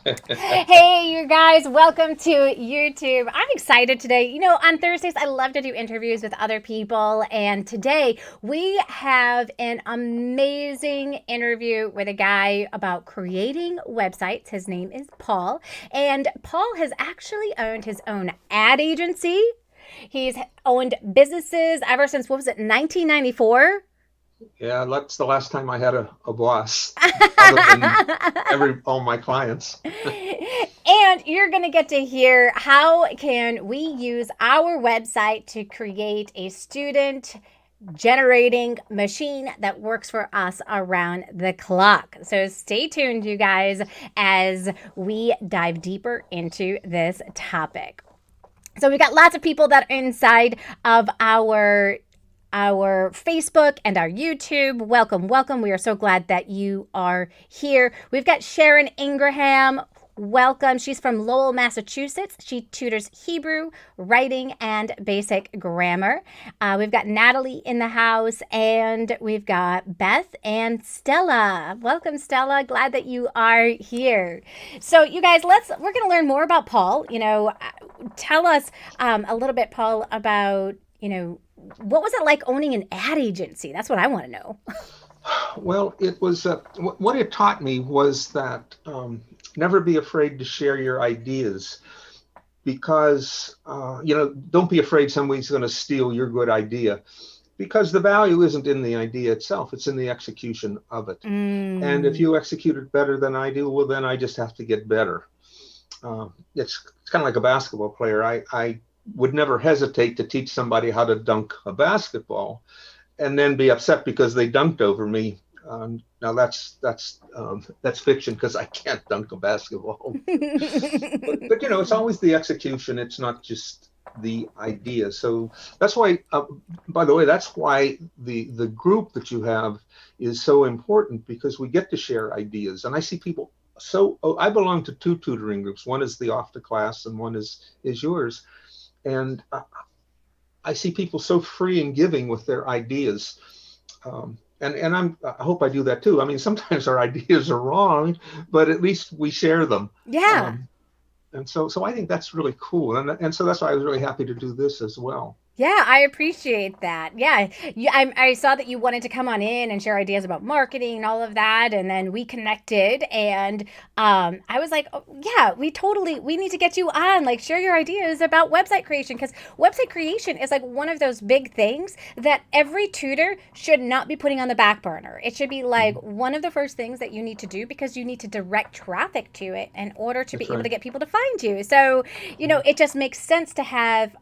Hey, you guys, welcome to YouTube. I'm excited today. You know, on Thursdays, I love to do interviews with other people. And today we have an amazing interview with a guy about creating websites. His name is Paul. And Paul has actually owned his own ad agency. He's owned businesses ever since, what was it, 1994? Yeah, that's the last time I had a boss, other than all my clients. And you're going to get to hear how can we use our website to create a student generating machine that works for us around the clock. So stay tuned, you guys, as we dive deeper into this topic. So we got lots of people that are inside of our Facebook and our YouTube. Welcome, welcome. We are so glad that you are here. We've got Sharon Ingraham. Welcome. She's from Lowell, Massachusetts. She tutors Hebrew, writing, and basic grammar. We've got Natalie in the house, and we've got Beth and Stella. Welcome, Stella. Glad that you are here. So, you guys, we're going to learn more about Paul. Tell us a little bit, Paul, about what was it like owning an ad agency? That's what I want to know. Well, it was what it taught me was that never be afraid to share your ideas because don't be afraid somebody's going to steal your good idea because the value isn't in the idea itself, it's in the execution of it. And if Mm. you execute it better than I do, well, then I just have to get better. It's kind of like a basketball player. I would never hesitate to teach somebody how to dunk a basketball and then be upset because they dunked over me. Now that's fiction because I can't dunk a basketball. But it's always the execution. It's not just the idea. So that's why. By the way, that's why the group that you have is so important because we get to share ideas. And I see people. I belong to two tutoring groups. One is the off the class, and one is yours. And I see people so free and giving with their ideas. I hope I do that too. I mean, sometimes our ideas are wrong, but at least we share them. Yeah. And so I think that's really cool. And so that's why I was really happy to do this as well. Yeah, I appreciate that. Yeah, I saw that you wanted to come on in and share ideas about marketing and all of that, and then we connected, and I was like, oh, yeah, we need to get you on, like share your ideas about website creation because website creation is like one of those big things that every tutor should not be putting on the back burner. It should be like Mhm. one of the first things that you need to do because you need to direct traffic to it in order to That's be able right. to get people to find you. So it just makes sense to have,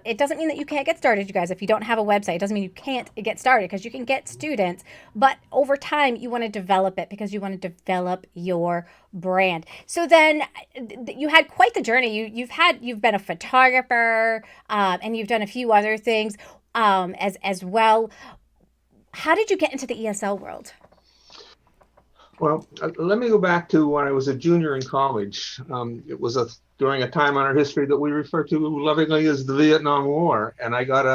it doesn't mean that you can't get started, you guys. If you don't have a website, it doesn't mean you can't get started because you can get students. But over time, you want to develop it because you want to develop your brand. So then you had quite the journey. You've been a photographer and you've done a few other things as well. How did you get into the ESL world? Well, let me go back to when I was a junior in college. It was during a time in our history that we refer to lovingly as the Vietnam War, and I got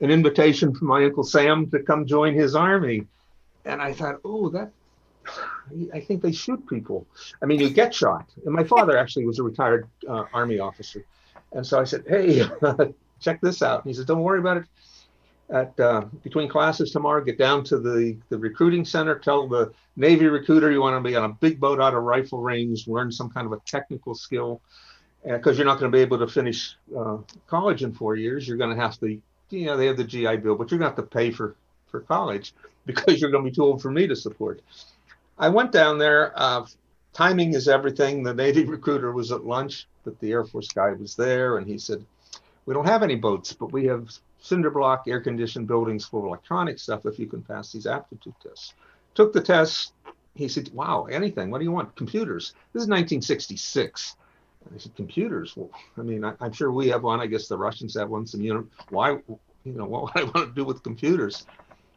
an invitation from my Uncle Sam to come join his army. And I thought, oh, I think they shoot people. I mean, you get shot. And my father actually was a retired army officer, and so I said, hey, check this out. And he said, don't worry about it. At between classes tomorrow, get down to the recruiting center, tell the Navy recruiter you want to be on a big boat out of rifle range, learn some kind of a technical skill, because you're not going to be able to finish college in 4 years. You're going to have to, they have the GI Bill, but you're going to have to pay for college because you're going to be too old for me to support. I went down there. Timing is everything. The Navy recruiter was at lunch, but the Air Force guy was there, and he said, we don't have any boats, but we have cinder block air conditioned buildings full of electronic stuff if you can pass these aptitude tests. Took the test. He said, wow, anything. What do you want? Computers. This is 1966. And I said, computers? Well, I mean, I'm sure we have one. I guess the Russians have one. Some, why, what would I want to do with computers?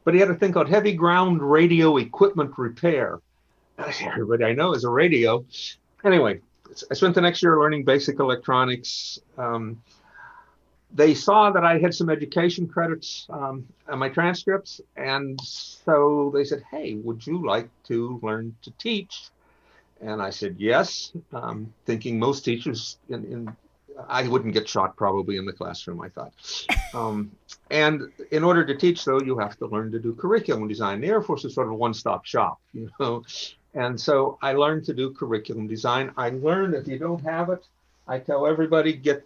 But he had a thing called heavy ground radio equipment repair. Everybody I know is a radio. Anyway, I spent the next year learning basic electronics. They saw that I had some education credits on my transcripts, and so they said, hey, would you like to learn to teach? And I said, yes, thinking most teachers I wouldn't get shot probably in the classroom, I thought. And in order to teach, though, you have to learn to do curriculum design. The Air Force is sort of a one-stop shop, you know. And so I learned to do curriculum design. I learned if you don't have it, I tell everybody, get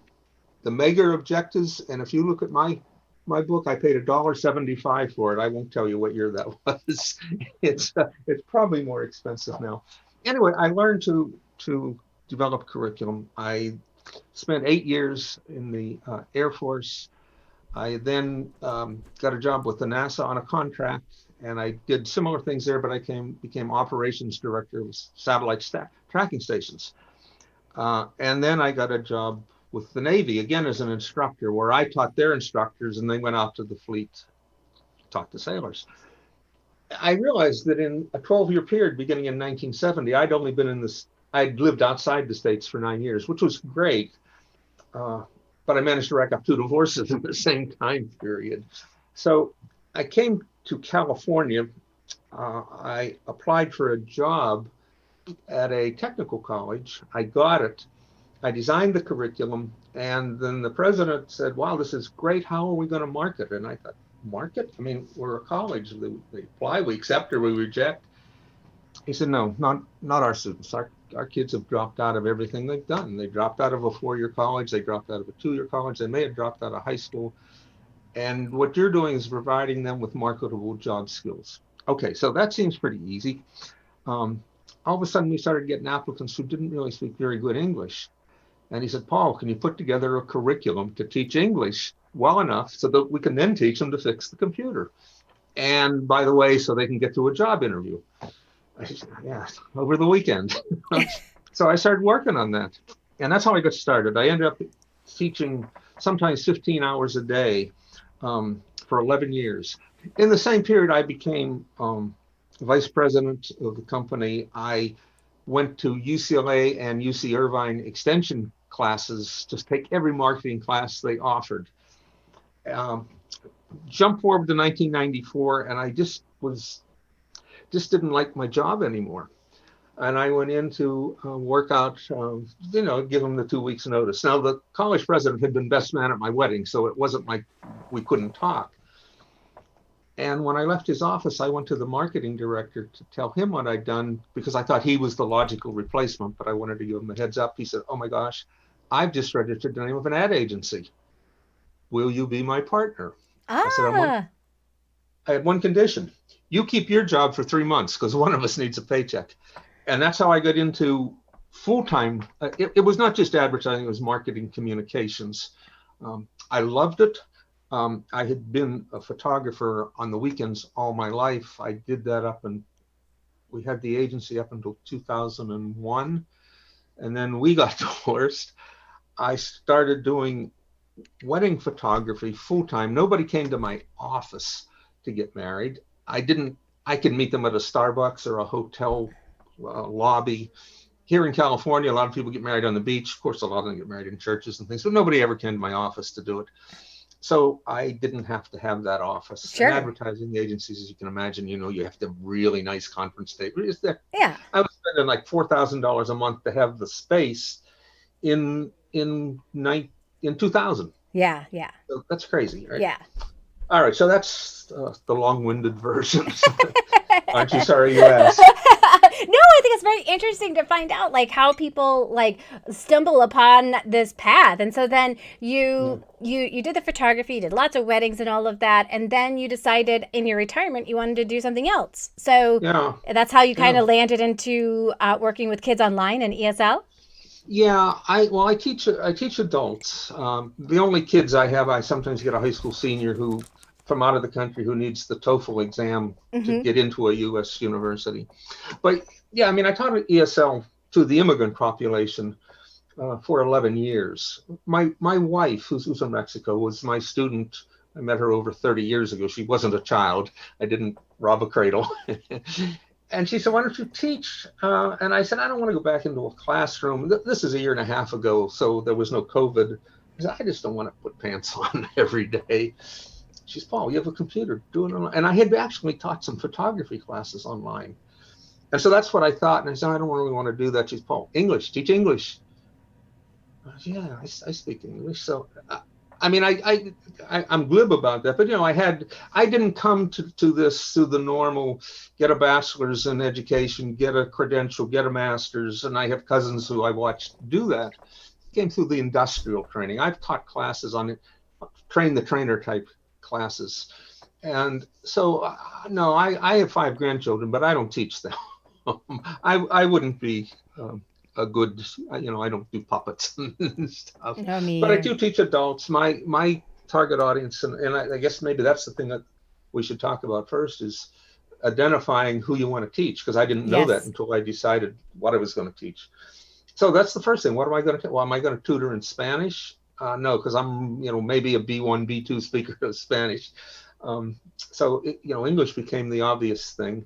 the mega objectives. And if you look at my book, I paid $1.75 for it. I won't tell you what year that was. It's probably more expensive now. Anyway, I learned to develop curriculum. I spent 8 years in the Air Force. I then got a job with the NASA on a contract, and I did similar things there, but I became operations director of satellite tracking stations. And then I got a job with the Navy, again as an instructor, where I taught their instructors, and they went out to the fleet, taught the sailors. I realized that in a 12-year period, beginning in 1970, I'd lived outside the States for 9 years, which was great. But I managed to rack up 2 divorces in the same time period. So I came to California. I applied for a job at a technical college. I got it. I designed the curriculum. And then the president said, wow, this is great. How are we going to market? And I thought, market? I mean, we're a college. They apply, we accept or we reject. He said, no, not our students. Our kids have dropped out of everything they've done. They dropped out of a 4-year college. They dropped out of a 2-year college. They may have dropped out of high school. And what you're doing is providing them with marketable job skills. Okay, so that seems pretty easy. All of a sudden, we started getting applicants who didn't really speak very good English. And he said, Paul, can you put together a curriculum to teach English well enough so that we can then teach them to fix the computer? And by the way, so they can get to a job interview. I said, yeah, over the weekend. So I started working on that. And that's how I got started. I ended up teaching sometimes 15 hours a day for 11 years. In the same period, I became vice president of the company. I went to UCLA and UC Irvine extension classes to take every marketing class they offered. Jump forward to 1994, and I just didn't like my job anymore. And I went in to work out, give them the 2 weeks notice. Now, the college president had been best man at my wedding, so it wasn't like we couldn't talk. And when I left his office, I went to the marketing director to tell him what I'd done, because I thought he was the logical replacement, but I wanted to give him a heads up. He said, oh my gosh, I've just registered the name of an ad agency. Will you be my partner? I said, I had one condition. You keep your job for 3 months, because one of us needs a paycheck. And that's how I got into full-time. It was not just advertising, it was marketing communications. I loved it. I had been a photographer on the weekends all my life. I did that we had the agency up until 2001. And then we got divorced. I started doing wedding photography full-time. Nobody came to my office to get married. I could meet them at a Starbucks or a hotel lobby. Here in California, a lot of people get married on the beach. Of course, a lot of them get married in churches and things, but nobody ever came to my office to do it. So I didn't have to have that office. Sure. And advertising agencies, as you can imagine, you have to have really nice conference tables. Yeah. I was spending like $4,000 a month to have the space in 2000. Yeah. So that's crazy, right? Yeah. All right, so that's the long-winded version. Aren't you sorry you asked? No, I think it's very interesting to find out like how people like stumble upon this path. And so then you did the photography, you did lots of weddings and all of that, and then you decided in your retirement you wanted to do something else. So that's how you kind of landed into working with kids online and ESL. Yeah, I teach adults. The only kids I have, I sometimes get a high school senior who from out of the country who needs the TOEFL exam to get into a U.S. university. But yeah, I mean, I taught ESL to the immigrant population for 11 years. My wife, who's from Mexico, was my student. I met her over 30 years ago. She wasn't a child. I didn't rob a cradle. And she said, why don't you teach? And I said, I don't want to go back into a classroom. This is a year and a half ago, so there was no COVID. I said, I just don't want to put pants on every day. She said, Paul, you have a computer, do it online. And I had actually taught some photography classes online. And so that's what I thought. And I said, I don't really want to do that. She's Paul, English, teach English. Yeah, I speak English. So, I mean, I'm glib about that, but I didn't come to this through the normal, get a bachelor's in education, get a credential, get a master's. And I have cousins who I watched do that. Came through the industrial training. I've taught classes on it, train the trainer type classes. And so, no, I have 5 grandchildren, but I don't teach them. I wouldn't be a good, I don't do puppets and stuff. No, me But I either. do teach adults. My target audience, and I guess maybe that's the thing that we should talk about first, is identifying who you want to teach, because I didn't know that Yes. until I decided what I was going to teach. So that's the first thing. What am I going to? Well, am I going to tutor in Spanish? No, because I'm, maybe a B1, B2 speaker of Spanish. So English became the obvious thing.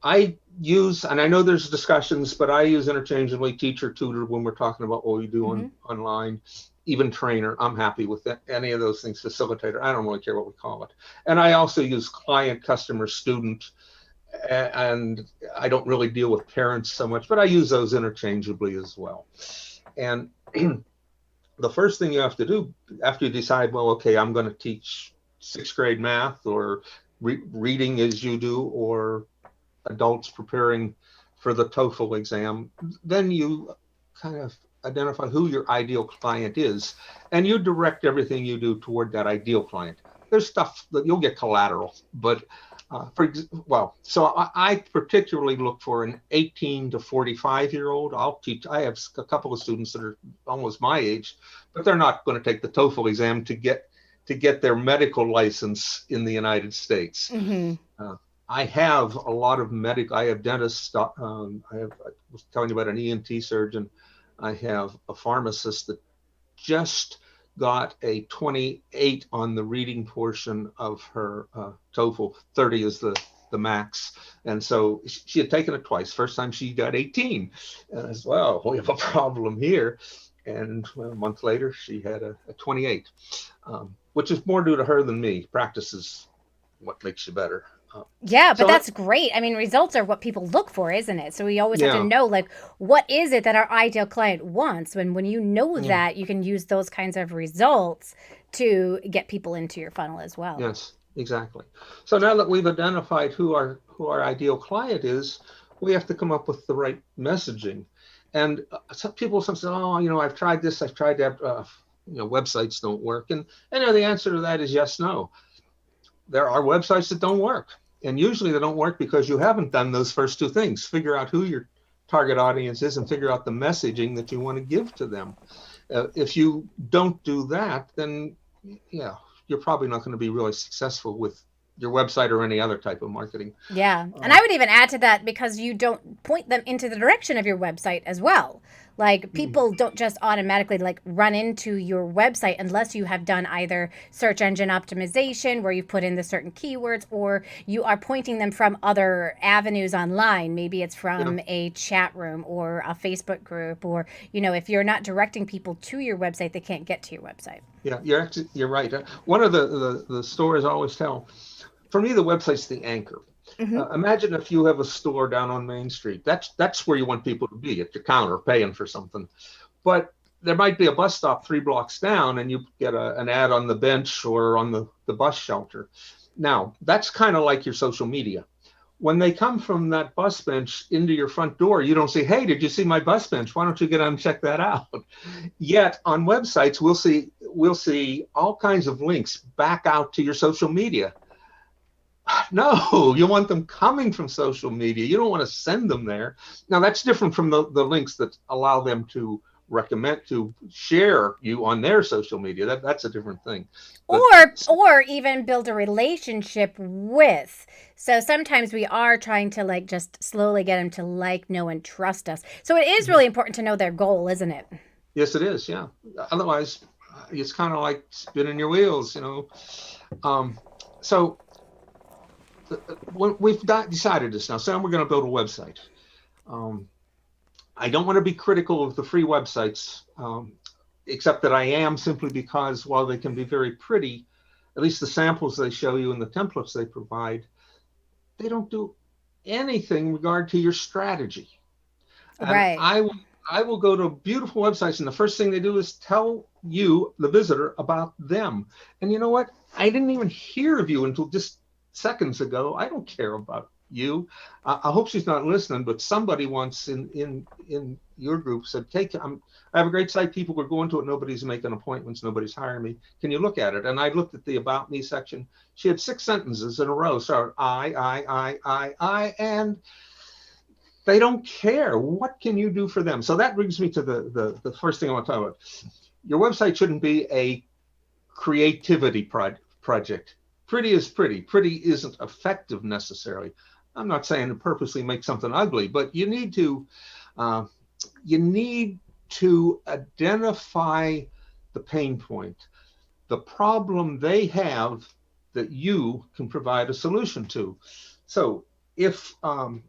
I use, and I know there's discussions, but I use interchangeably teacher, tutor when we're talking about what we do online, even trainer. I'm happy with that. Any of those things, facilitator. I don't really care what we call it. And I also use client, customer, student, and I don't really deal with parents so much, but I use those interchangeably as well. And the first thing you have to do after you decide, well, okay, I'm going to teach 6th grade math or reading as you do, or adults preparing for the TOEFL exam, then you kind of identify who your ideal client is, and you direct everything you do toward that ideal client. There's stuff that you'll get collateral, but so I particularly look for an 18 to 45-year-old. I'll teach. I have a couple of students that are almost my age, but they're not going to take the TOEFL exam to get their medical license in the United States. I have a lot of I have dentists. I was telling you about an ENT surgeon. I have a pharmacist that just got a 28 on the reading portion of her TOEFL. 30 is the max. And so she had taken it twice. First time she got 18. And I said, well, we have a problem here. And a month later, she had a 28, which is more due to her than me. Practice is what makes you better. Yeah, but So that's great. I mean, results are what people look for, isn't it? So we always have to yeah, know, like, what is it that our ideal client wants? When you know that, you can use those kinds of results to get people into your funnel as well. yes, exactly. So now that we've identified who our ideal client is, we have to come up with the right messaging. And some people say, oh, I've tried this, I've tried that, websites don't work. And the answer to that is yes, no. There are websites that don't work. And usually they don't work because you haven't done those first 2 things. Figure out who your target audience is and figure out the messaging that you want to give to them. If you don't do that, then you're probably not going to be really successful with your website or any other type of marketing. Yeah. And I would even add to that, because you don't point them into the direction of your website as well. Like, people don't just automatically like run into your website unless you have done either search engine optimization, where you've put in the certain keywords, or you are pointing them from other avenues online. Maybe it's from a chat room or a Facebook group, or, if you're not directing people to your website, they can't get to your website. Yeah, you're right. One of the stories I always tell, for me, the website's the anchor. Imagine if you have a store down on Main Street. That's where you want people to be, at your counter paying for something. But there might be a bus stop 3 blocks down, and you get an ad on the bench or on the bus shelter. Now, that's kind of like your social media. When they come from that bus bench into your front door, you don't say, hey, did you see my bus bench? Why don't you get on and check that out? Yet on websites, we'll see all kinds of links back out to your social media. No, you want them coming from social media. You don't want to send them there. Now, that's different from the links that allow them to recommend, to share you on their social media. That's a different thing. But, or even build a relationship with. So sometimes we are trying to like just slowly get them to like, know, and trust us. So it is really important to know their goal, isn't it? yes, it is. Yeah. Otherwise, it's kind of like spinning your wheels, So we've decided this now. So we're going to build a website. I don't want to be critical of the free websites, except that I am, simply because while they can be very pretty, at least the samples they show you and the templates they provide, they don't do anything in regard to your strategy. And Right. I will go to beautiful websites, and the first thing they do is tell you, the visitor, about them. And you know what? I didn't even hear of you until just seconds ago. I don't care about you. I hope she's not listening, but somebody once in your group said, I have a great site. People are going to it. Nobody's making appointments. Nobody's hiring me. Can you look at it? And I looked at the About Me section. She had 6 sentences in a row. So and they don't care. What can you do for them? So that brings me to the first thing I want to talk about. Your website shouldn't be a creativity project. Pretty is pretty. Pretty isn't effective necessarily. I'm not saying to purposely make something ugly, but you need to identify the pain point, the problem they have that you can provide a solution to. So if I'm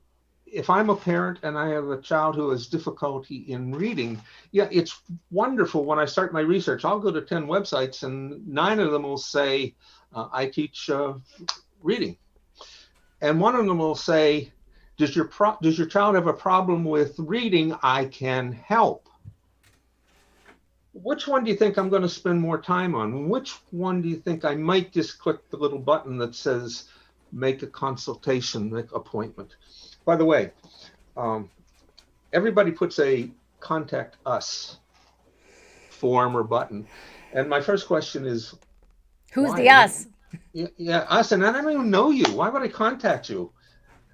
a parent and I have a child who has difficulty in reading, yeah, it's wonderful. When I start my research, I'll go to 10 websites and 9 of them will say, I teach reading. And one of them will say, does your child have a problem with reading? I can help. Which one do you think I'm going to spend more time on? Which one do you think I might just click the little button that says make a consultation, make appointment? By the way, everybody puts a contact us form or button. And my first question is, Who's why? the us? Yeah, us. And I don't even know you. Why would I contact you?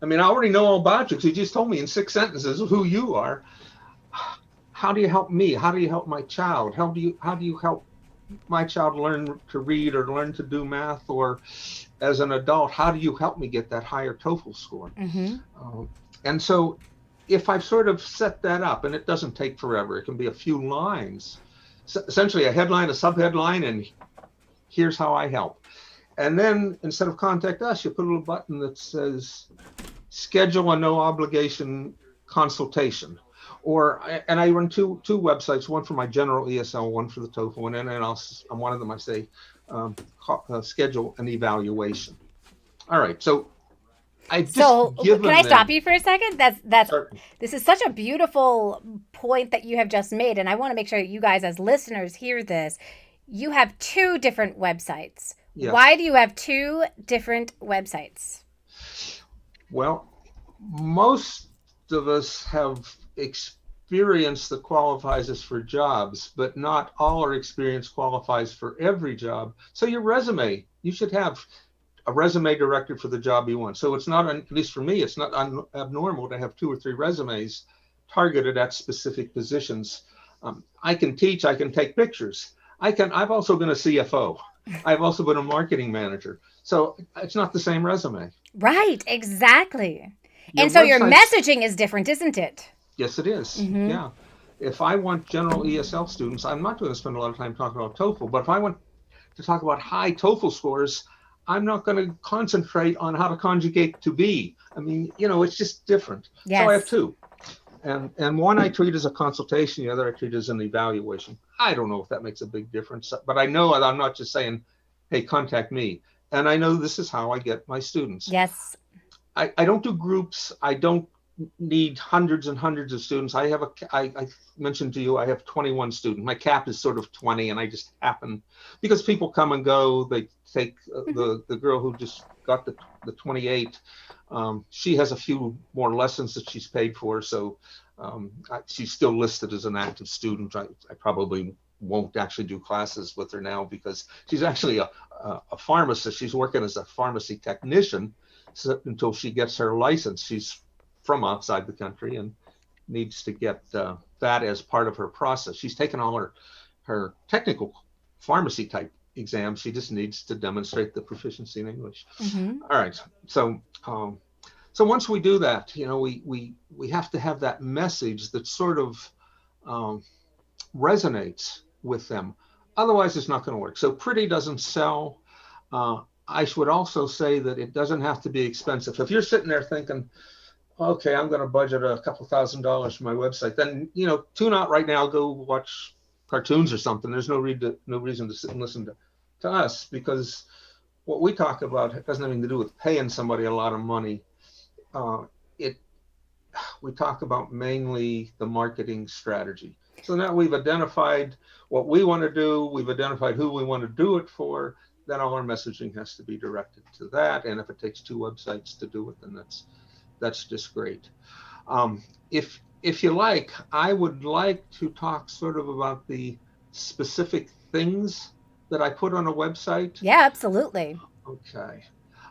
I mean, I already know all about you because you just told me in 6 sentences who you are. How do you help me? How do you help my child? How do you help my child learn to read or learn to do math? Or as an adult, how do you help me get that higher TOEFL score? Mm-hmm. And so if I've sort of set that up, and it doesn't take forever, it can be a few lines, so essentially a headline, a subheadline, and here's how I help. And then instead of contact us, you put a little button that says schedule a no obligation consultation. And I run two websites, one for my general ESL, one for the TOEFL, and then on one of them I say schedule an evaluation. All right, so So can I stop you for a second? This is such a beautiful point that you have just made, and I want to make sure that you guys as listeners hear this. You have 2 different websites. Yes. Why do you have 2 different websites? Well, most of us have experience that qualifies us for jobs, but not all our experience qualifies for every job. So your resume, you should have a resume directed for the job you want. So it's not, at least for me, it's not abnormal to have 2 or 3 resumes targeted at specific positions. I can teach, I can take pictures. I've also been a CFO. I've also been a marketing manager. So it's not the same resume. Right, exactly. And so your messaging is different, isn't it? Yes, it is. Mm-hmm. Yeah. If I want general ESL students, I'm not going to spend a lot of time talking about TOEFL, but if I want to talk about high TOEFL scores, I'm not going to concentrate on how to conjugate to be. I mean, it's just different. Yes. So I have 2. And one I treat as a consultation, the other I treat as an evaluation. I don't know if that makes a big difference, but I know I'm not just saying, hey, contact me. And I know this is how I get my students. Yes. I don't do groups. I don't need hundreds and hundreds of students. I mentioned to you, I have 21 students. My cap is sort of 20, and I just happen, because people come and go. They take the girl who just got the 28. She has a few more lessons that she's paid for, so she's still listed as an active student. I probably won't actually do classes with her now because she's actually a pharmacist. She's working as a pharmacy technician until she gets her license. She's from outside the country and needs to get that as part of her process. She's taken all her technical pharmacy type exams. She just needs to demonstrate the proficiency in English. Mm-hmm. All right. So once we do that, we have to have that message that sort of resonates with them. Otherwise, it's not going to work. So pretty doesn't sell. I should also say that it doesn't have to be expensive. If you're sitting there thinking, okay, I'm going to budget a couple $1,000s for my website, then, tune out right now, go watch cartoons or something. There's no reason to sit and listen to us, because what we talk about doesn't have anything to do with paying somebody a lot of money. it we talk about mainly the marketing strategy. So now we've identified what we want to do, we've identified who we want to do it for, then all our messaging has to be directed to that. And if it takes 2 websites to do it, then that's just great. If you like, I would like to talk sort of about the specific things that I put on a website. Yeah, absolutely. Okay.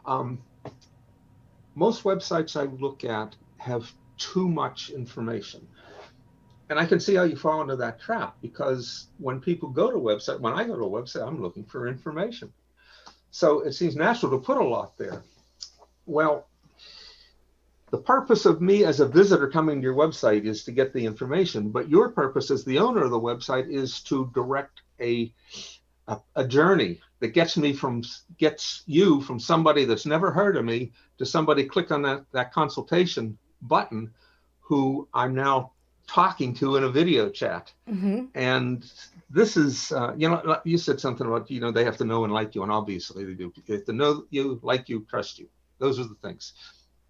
Um, most websites I look at have too much information. And I can see how you fall into that trap, because when people go to a website, when I go to a website, I'm looking for information. So it seems natural to put a lot there. Well, the purpose of me as a visitor coming to your website is to get the information, but your purpose as the owner of the website is to direct a journey that gets you from somebody that's never heard of me to somebody click on that consultation button who I'm now talking to in a video chat. Mm-hmm. And this is, you said something about, they have to know and like you, and obviously they do. They have to know you, like you, trust you. Those are the things.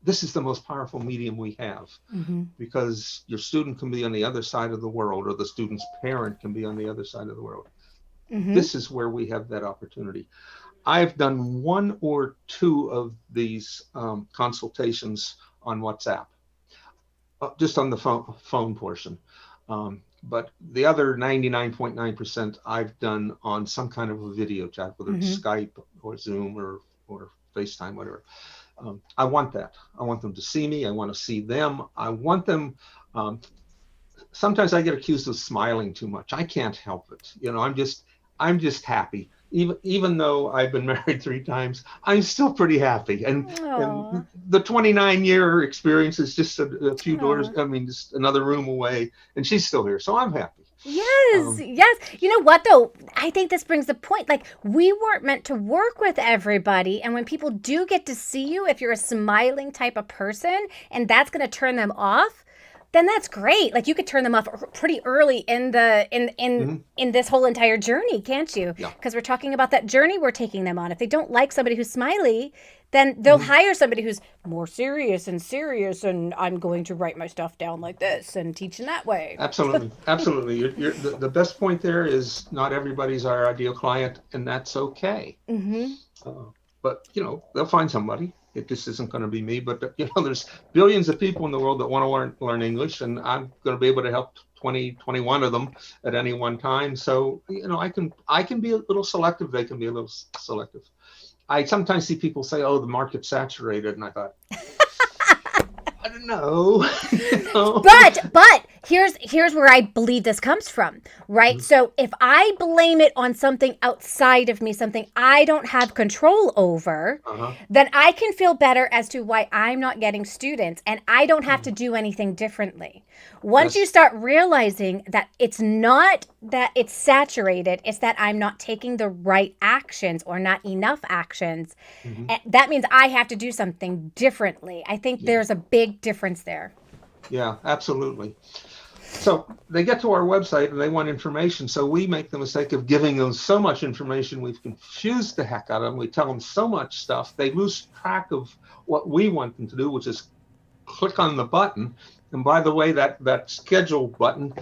This is the most powerful medium we have, Mm-hmm. because your student can be on the other side of the world, or the student's parent can be on the other side of the world. Mm-hmm. This is where we have that opportunity. I've done 1 or 2 of these consultations on WhatsApp, just on the phone portion. But the other 99.9% I've done on some kind of a video chat, whether it's Skype or Zoom or FaceTime, whatever. I want that. I want them to see me. I want to see them. I want them. Sometimes I get accused of smiling too much. I can't help it. I'm just happy. Even though I've been married 3 times, I'm still pretty happy. And the 29-year experience is just a few doors. I mean, just another room away, and she's still here, so I'm happy. Yes, yes. You know what, though? I think this brings the point. Like, we weren't meant to work with everybody. And when people do get to see you, if you're a smiling type of person and that's going to turn them off, then that's great. Like, you could turn them off pretty early in this whole entire journey, can't you? Yeah. Because we're talking about that journey we're taking them on. If they don't like somebody who's smiley, then they'll hire somebody who's more serious, and I'm going to write my stuff down like this and teach in that way. Absolutely. You're the best point there is not everybody's our ideal client, and that's okay. Mm-hmm. But they'll find somebody. It just isn't going to be me. But there's billions of people in the world that want to learn English, and I'm going to be able to help 21 of them at any one time. So I can be a little selective. They can be a little selective. I sometimes see people say, "Oh, the market's saturated," and I thought, I don't know. But here's where I believe this comes from, right? Mm-hmm. So if I blame it on something outside of me, something I don't have control over, then I can feel better as to why I'm not getting students, and I don't have to do anything differently. Once you start realizing that it's not that it's saturated, it's that I'm not taking the right actions or not enough actions, that means I have to do something differently. I think there's a big difference there. Yeah, absolutely. So they get to our website and they want information. So we make the mistake of giving them so much information. We've confused the heck out of them. We tell them so much stuff. They lose track of what we want them to do, which is click on the button. And by the way, that schedule button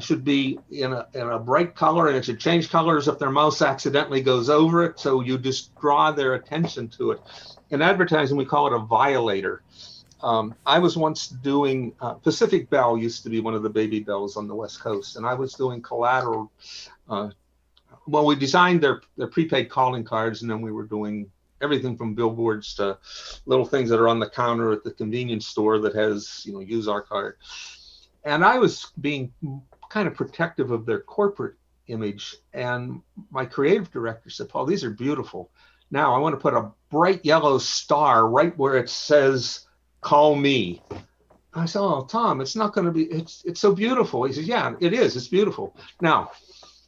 should be in a bright color, and it should change colors if their mouse accidentally goes over it. So you just draw their attention to it. In advertising, we call it a violator. I was once doing, Pacific Bell used to be one of the baby bells on the West Coast, and I was doing collateral. We designed their prepaid calling cards, and then we were doing everything from billboards to little things that are on the counter at the convenience store that has, use our card. And I was being kind of protective of their corporate image. And my creative director said, "Paul, these are beautiful. Now I want to put a bright yellow star right where it says, 'Call me.'" I said, "Oh, Tom, it's not going to be, it's so beautiful." He says, "Yeah, it is. It's beautiful. Now,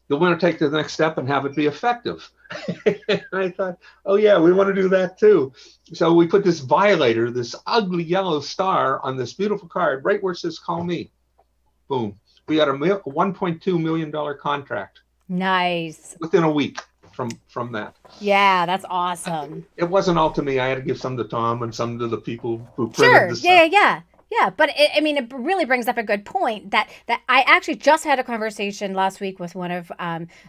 you'll want to take the next step and have it be effective." And I thought, oh, yeah, we want to do that too. So we put this violator, this ugly yellow star on this beautiful card right where it says, "Call me." Boom. We got a $1.2 million contract. Nice. Within a week. from that. Yeah, that's awesome. It wasn't all to me. I had to give some to Tom and some to the people who printed Sure. the Yeah, stuff. yeah, yeah. Yeah, but I mean, it really brings up a good point that I actually just had a conversation last week with one of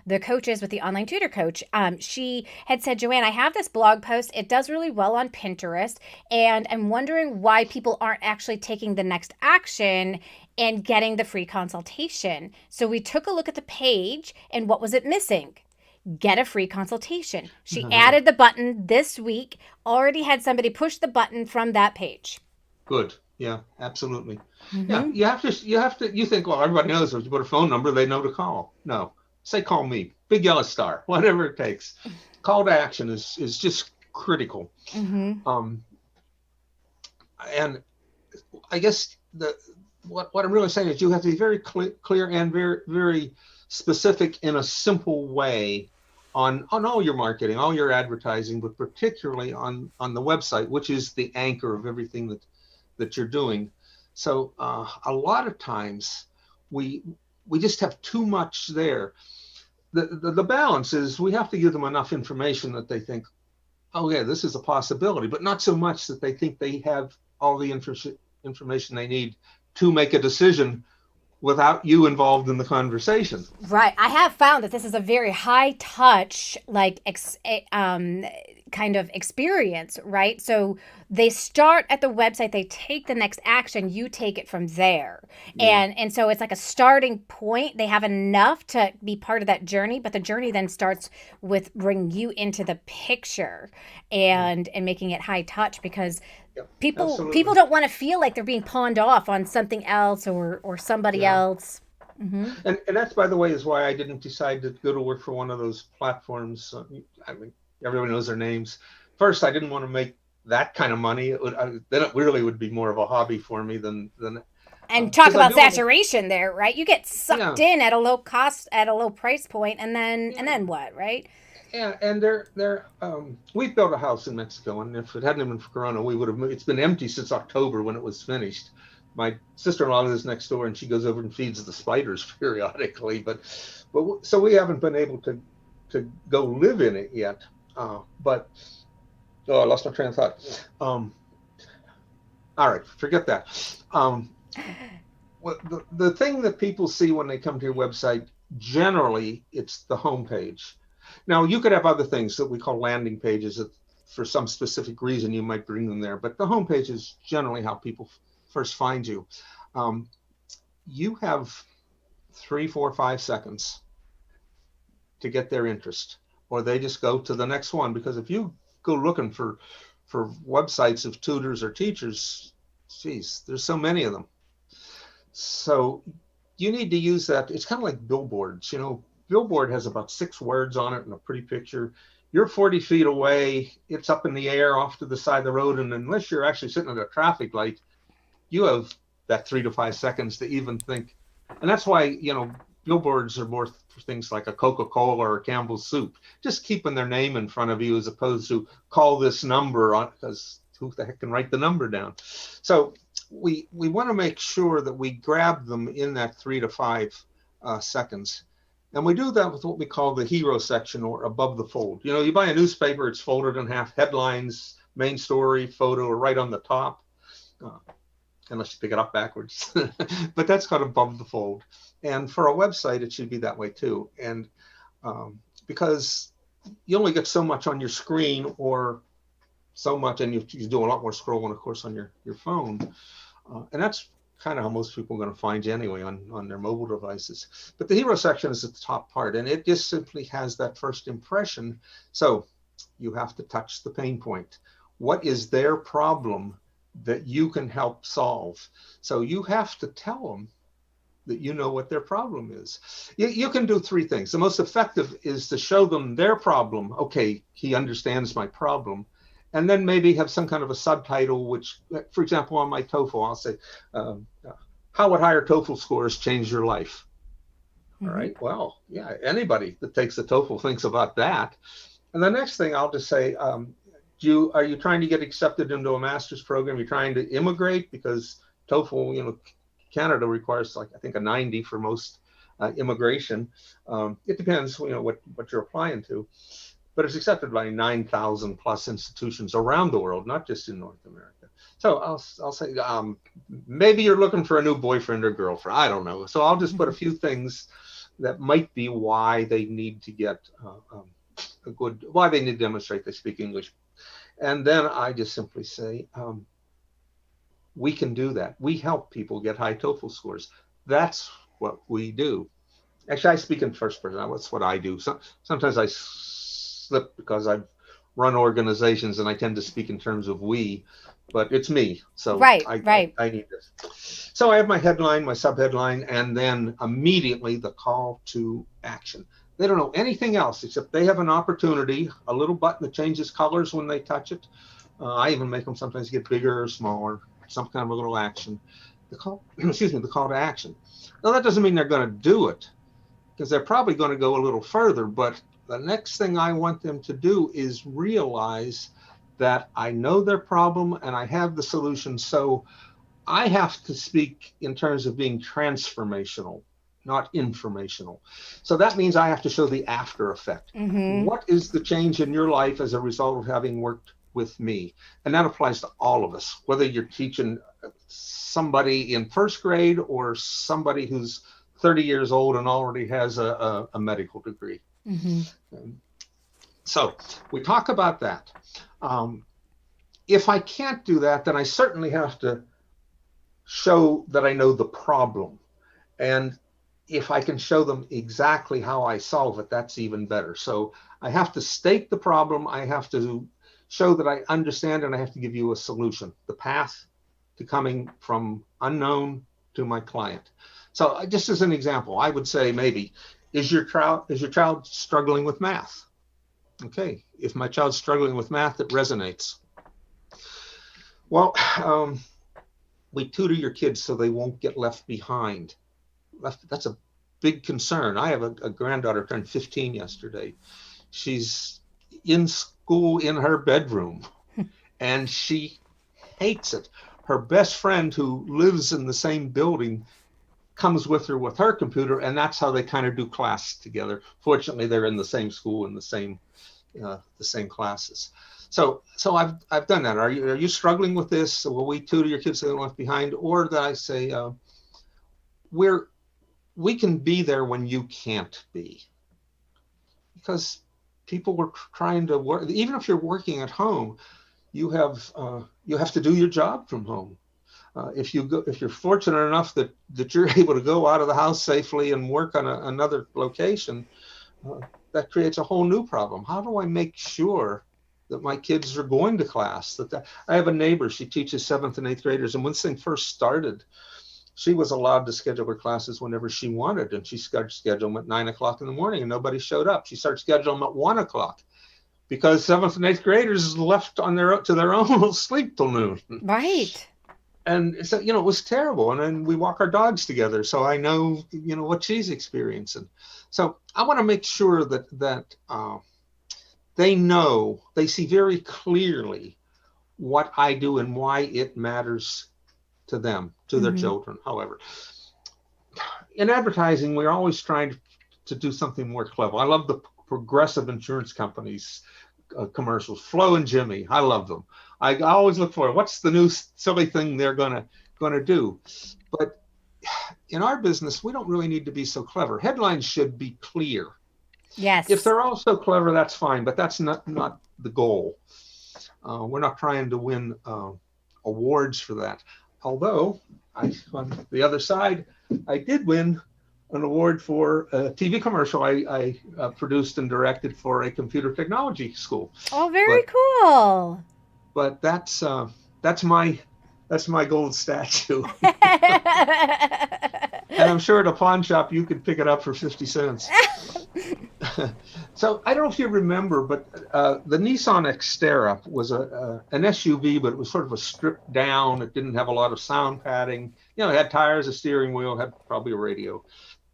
the coaches with the online tutor coach. She had said, Joanne, I have this blog post. It does really well on Pinterest, and I'm wondering why people aren't actually taking the next action and getting the free consultation. So we took a look at the page, and what was it missing? Get a free consultation. She added the button this week, already had somebody push the button from that page. Good. Yeah, absolutely. Yeah, Mm-hmm. you think, well, everybody knows if you put a phone number, they know to call. No, say call me, big yellow star, whatever it takes. Call to action is just critical. Mm-hmm. And I guess what I'm really saying is you have to be very clear and very, very specific in a simple way on all your marketing, all your advertising, but particularly on the website, which is the anchor of everything that you're doing. So a lot of times we just have too much there. The balance is we have to give them enough information that they think, oh yeah, this is a possibility, but not so much that they think they have all the information they need to make a decision without you involved in the conversation. Right. I have found that this is a very high touch, like, kind of experience, right? So they start at the website, they take the next action, you take it from there. Yeah. And so it's like a starting point. They have enough to be part of that journey, but the journey then starts with bringing you into the picture and making it high touch, because Yep, people absolutely. don't want to feel like they're being pawned off on something else or somebody Yeah. else. Mm-hmm. And that's, by the way, is why I didn't decide to go to work for one of those platforms. I mean, everybody knows their names. First, I didn't want to make that kind of money. Then it really would be more of a hobby for me than And talk 'cause I about do want to, saturation there, right? You get sucked yeah. in at a low cost, at a low price point, and then what, right? And we've built a house in Mexico, and if it hadn't been for Corona, we would have moved. It's been empty since October when it was finished. My sister-in-law lives next door, and she goes over and feeds the spiders periodically. But so we haven't been able to go live in it yet. But I lost my train of thought. All right, forget that. The thing that people see when they come to your website, generally, it's the homepage. Now, you could have other things that we call landing pages that for some specific reason you might bring them there, but the homepage is generally how people first find you. You have 3, 4, 5 seconds to get their interest, or they just go to the next one, because if you go looking for websites of tutors or teachers, geez, there's so many of them. So you need to use that. It's kind of like billboards. Billboard has about 6 words on it and a pretty picture. You're 40 feet away. It's up in the air off to the side of the road. And unless you're actually sitting at a traffic light, you have that 3 to 5 seconds to even think. And that's why, billboards are more for things like a Coca-Cola or a Campbell's soup, just keeping their name in front of you as opposed to call this number on, because who the heck can write the number down? So we want to make sure that we grab them in that 3 to 5 seconds. And we do that with what we call the hero section, or above the fold. You buy a newspaper, it's folded in half, headlines, main story, photo, are right on the top, unless you pick it up backwards. But that's called above the fold. And for a website, it should be that way too. And because you only get so much on your screen, or so much, and you do a lot more scrolling, of course, on your phone. And that's kind of how most people are going to find you anyway on their mobile devices. But the hero section is at the top part, and it just simply has that first impression. So you have to touch the pain point. What is their problem that you can help solve? So you have to tell them that you know what their problem is. You can do 3 things. The most effective is to show them their problem. Okay, he understands my problem. And then maybe have some kind of a subtitle, which, for example, on my TOEFL, I'll say, how would higher TOEFL scores change your life? Mm-hmm. All right, well, yeah, anybody that takes the TOEFL thinks about that. And the next thing I'll just say, are you trying to get accepted into a master's program? You're trying to immigrate? Because TOEFL, Canada requires, like, I think a 90 for most immigration. It depends, what you're applying to, but it's accepted by 9,000 plus institutions around the world, not just in North America. So I'll say, maybe you're looking for a new boyfriend or girlfriend. I don't know. So I'll just put a few things that might be why they need to get why they need to demonstrate they speak English. And then I just simply say, we can do that. We help people get high TOEFL scores. That's what we do. Actually, I speak in first person. That's what I do. Sometimes I slip because I've run organizations and I tend to speak in terms of we, but it's me. So right. I need this. So I have my headline, my subheadline, and then immediately the call to action. They don't know anything else except they have an opportunity, a little button that changes colors when they touch it. I even make them sometimes get bigger or smaller, some kind of a little action. The call to action. Now that doesn't mean they're going to do it, because they're probably going to go a little further, but the next thing I want them to do is realize that I know their problem and I have the solution. So I have to speak in terms of being transformational, not informational. So that means I have to show the after effect. What is the change in your life as a result of having worked with me? And that applies to all of us, whether you're teaching somebody in first grade or somebody who's 30 years old and already has a medical degree. So we talk about that. If I can't do that, then I certainly have to show that I know the problem. And if I can show them exactly how I solve it, that's even better. So I have to state the problem. I have to show that I understand, and I have to give you a solution, the path to coming from unknown to my client. So just as an example, I would say maybe, is your child struggling with math? Okay, if my child's struggling with math, it resonates. Well, we tutor your kids so they won't get left behind. That's a big concern. I have a granddaughter turned 15 yesterday. She's in school in her bedroom and she hates it. Her best friend, who lives in the same building, comes with her with her computer, and that's how they kind of do class together. Fortunately, they're in the same school and the same classes. So I've done that. Are you struggling with this? Will we tutor your kids so they're left behind? Or that I say, we can be there when you can't be, because people were trying to work. Even if you're working at home, you have to do your job from home. If you're fortunate enough that you're able to go out of the house safely and work on another location, that creates a whole new problem. How do I make sure that my kids are going to class? I have a neighbor, she teaches 7th and 8th graders, and when this thing first started, she was allowed to schedule her classes whenever she wanted, and she scheduled them at 9 o'clock in the morning, and nobody showed up. She started scheduling them at 1 o'clock because 7th and 8th graders left to their own sleep till noon. Right. And so, it was terrible. And then we walk our dogs together, so I know, what she's experiencing. So I want to make sure that they see very clearly what I do and why it matters to them, to their children. However, in advertising, we're always trying to do something more clever. I love the Progressive insurance companies commercials, Flo and Jimmy. I love them. I always look for what's the new silly thing they're gonna do. But in our business, we don't really need to be so clever. Headlines should be clear. Yes. If they're all so clever, that's fine, but that's not the goal. We're not trying to win awards for that. Although, on the other side, I did win an award for a TV commercial I produced and directed for a computer technology school. Oh, very cool. But that's my gold statue. And I'm sure at a pawn shop you could pick it up for 50 cents. So I don't know if you remember, but the Nissan Xterra was an SUV, but it was sort of a stripped down. It didn't have a lot of sound padding. It had tires, a steering wheel, had probably a radio.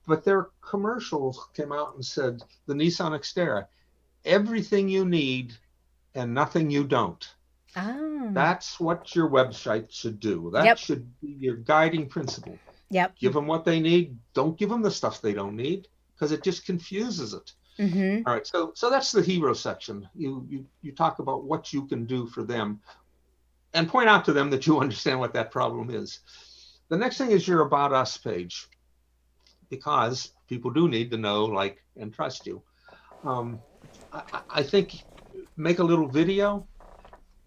But their commercials came out and said, the Nissan Xterra, everything you need and nothing you don't. Oh. That's what your website should do. That should be your guiding principle. Yep. Give them what they need. Don't give them the stuff they don't need, because it just confuses it. Mm-hmm. All right, so that's the hero section. You talk about what you can do for them, and point out to them that you understand what that problem is. The next thing is your About Us page, because people do need to know, like, and trust you. I think make a little video.